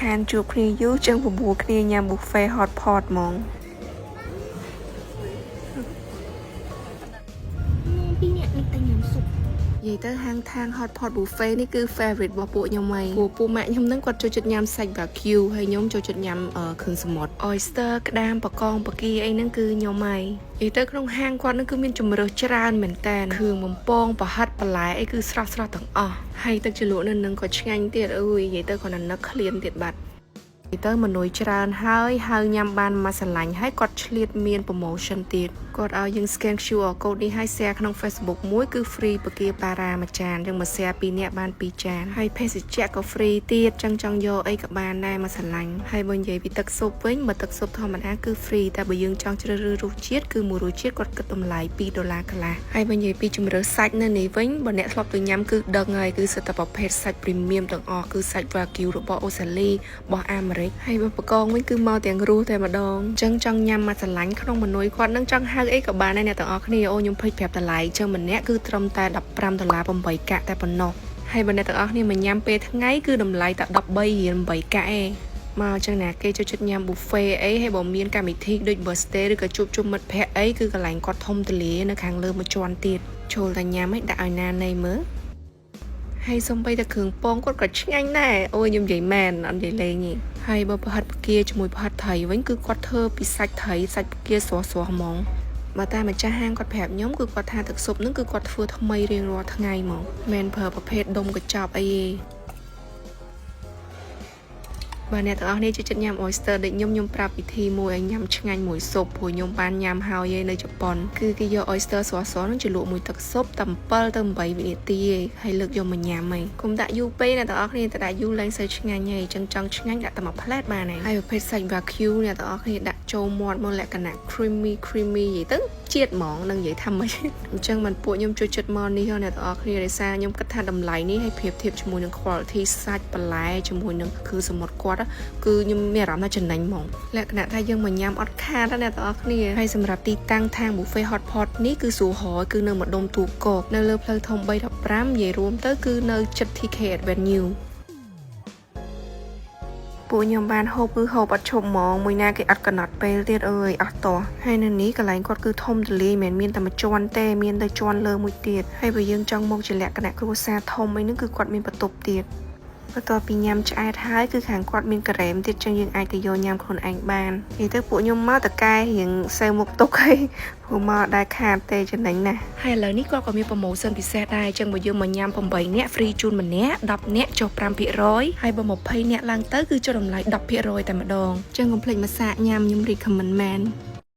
ខានជួបគ្នាយូរចឹងបបួលគ្នាញ៉ាំ buffet hot pot ហ្មងពីអ្នកនេះតែញ៉ាំស៊ុប និយាយទៅហាងថាង hot pot buffet នេះគឺ favorite របស់ពួកខ្ញុំហីពួកម៉ាក់ខ្ញុំហ្នឹងគាត់ចូលចិត្តញ៉ាំសាច់ barbecue ហើយខ្ញុំចូលចិត្តញ៉ាំគ្រឿងសមុទ្រ oyster ក្តាមបកងបកាអីហ្នឹងគឺខ្ញុំហីនិយាយទៅក្នុងហាងគាត់ហ្នឹងគឺមានជំរើសច្រើនមែនតើគ្រឿងបំពងប្រហិតបន្លែអីគឺស្រស់ៗទាំងអស់ហើយទឹកជ្រលក់នៅនឹងក៏ឆ្ងាញ់ទៀតអើយនិយាយទៅគាត់នៅឃ្លានទៀតបាត់ទៅមនុយច្រើនហើយញ៉ាំបានមួយស្រឡាញ់ហើយគាត់ឆ្លៀតមាន promotion ទៀតគាត់ឲ្យយើង scan QR code នេះឲ្យ share ក្នុង Facebook មួយគឺ free បកាប៉ារ៉ាមួយចានយើងមក share 2នាក់បាន2ចានហើយភេសជ្ជៈក៏ free ទៀតចឹងចង់យកអីក៏បានដែរមួយស្រឡាញ់ហើយបើនិយាយពីទឹកស៊ុបវិញបើទឹកស៊ុបធម្មតាគឺ free តែបើយើងចង់ជ្រើសរើសរសជាតិគឺមួយរសជាតិគាត់គិតតម្លៃ$2កន្លះហើយបើនិយាយពីជំរើសសាច់នៅនេះវិញបើអ្នកធ្លាប់ទៅញ៉ាំគឺដឹងហើយគឺសិតតែប្រភេទសាច់ premium ទាំងអស់គឺសាច់ Wagyu របស់អូស្ត្រាលីរបស់អាមេរិកហើយបើបកងវិញគឺមកទាំងរស់តែម្ដងចឹងចង់ញ៉ាំមួយស្រឡាញ់ក្នុងមនុយគាត់នឹងចង់ហៅអីក៏បានដែរអ្នកទាំងអស់គ្នាអូខ្ញុំភ្លេចប្រាប់តម្លៃចឹងម្នាក់គឺត្រឹមតែ$15 8កាក់តែប៉ុណ្ណោះហើយបើអ្នកទាំងអស់គ្នាមកញ៉ាំពេលថ្ងៃគឺតម្លៃតែ$13 8កាក់ឯងមកចឹងណាគេចូលចិត្តញ៉ាំ buffet អីហើយបើមានកម្មវិធីដូច birthday ឬក៏ជួបជុំមិត្តភ័ក្តិអីគឺកន្លែងគាត់ធំទូលាយនៅខាងលើមួយជាន់ទៀតចូលតែញ៉ាំឲ្យដាក់ឲ្យណានៃមើលហើយសំបីតែគ្រឿងពងគាត់ក៏ឆ្ងាញ់ដែរអូយខ្ញុំនិយាយមែនអត់និយាយលេងទេហើយបើប្រហិតផ្កាជាមួយប្រហិតត្រីវិញគឺគាត់ធ្វើពីសាច់ត្រីសាច់ផ្កាស្រស់ៗហ្មងបើតែម្ចាស់ហាងគាត់ប្រាប់ខ្ញុំគឺគាត់ថាទឹកស៊ុបហ្នឹងគឺគាត់ធ្វើថ្មីរៀងរាល់ថ្ងៃហ្មងមិនប្រើប្រភេទដុំកញ្ចប់អីទេបើអ្នកទាំងអស់គ្នាចូលចិត្តញ៉ាំ oyster ដូចខ្ញុំប្រាប់វិធីមួយឲ្យញ៉ាំឆ្ងាញ់មួយស៊ុបព្រោះខ្ញុំបានញ៉ាំហើយឯនៅជប៉ុនគឺគេយក oyster ស្រស់ៗហ្នឹងជ្រលក់មួយទឹកស៊ុបតែ7ទៅ8វិនាទីឯងហើយលើកយកមកញ៉ាំឯងកុំដាក់យូរពេកអ្នកទាំងអស់គ្នាតែដាក់យូរឡើងសូវឆ្ងាញ់ឯងចឹងចង់ឆ្ងាញ់ដាក់តែមួយផ្លែតបានឯងហើយប្រភេទសាច់ Wagyu អ្នកទាំងអស់គ្នាដាក់ចូលមាត់មកលក្ខណៈ creamy និយាយទៅជាតិហ្មងនឹងនិយាយថាម៉េចអញ្ចឹងមិនពួកខ្ញុំចូលចិត្តមកនេះអ្នកទាំងអស់គ្នាដោយសារខ្ញុំគិតថាតម្លៃនេះឲ្យប្រៀបធៀបជាមួយនឹង quality សាច់បន្លែជាមួយនឹងគឺសមុទ្រគាត់គឺខ្ញុំមានអារម្មណ៍ថាចំណេញហ្មងលក្ខណៈថាយើងមកញ៉ាំអត់ខាតអ្នកទាំងអស់គ្នាហើយសម្រាប់ទីតាំងខាង buffet hot pot នេះគឺស្រួលហរគឺនៅម្ដុំទូកកនៅលើផ្លូវធំ315និយាយរួមទៅគឺនៅជិត TK Avenue ពួកខ្ញុំបានហូបគឺហូបអត់ឈប់ហ្មងមួយណាគេអត់កំណត់ពេលទៀតអើយអស់តោះហើយនៅនេះកន្លែងគាត់គឺធំទូលាយមិនមែនមានតែមួយជាន់ទេមានតែជាន់លើមួយទៀតហើយបើយើងចង់មកជាលក្ខណៈគ្រួសារធំអីហ្នឹងគឺគាត់មានបន្ទប់ទៀតបន្ទាប់ពីញ៉ាំឆ្អែតហើយគឺខាងគាត់មានការ៉េមទៀតចឹងយើងអាចទៅយកញ៉ាំខ្លួនឯងបាននិយាយទៅពួកខ្ញុំមកតកែរៀងសេវមុខទុកហីព្រោះមកដែរខាតទេចំណេញណាស់ហើយឥឡូវនេះគាត់ក៏មាន promotion ពិសេសដែរចឹងបើយើងមកញ៉ាំ8នាក់ free ជូនម្នាក់10នាក់ចុះ 5% ហើយបើ20នាក់ឡើងទៅគឺចុះតម្លៃ 10% តែម្ដងចឹងកុំភ្លេចមកសាកញ៉ាំខ្ញុំ recommend មែន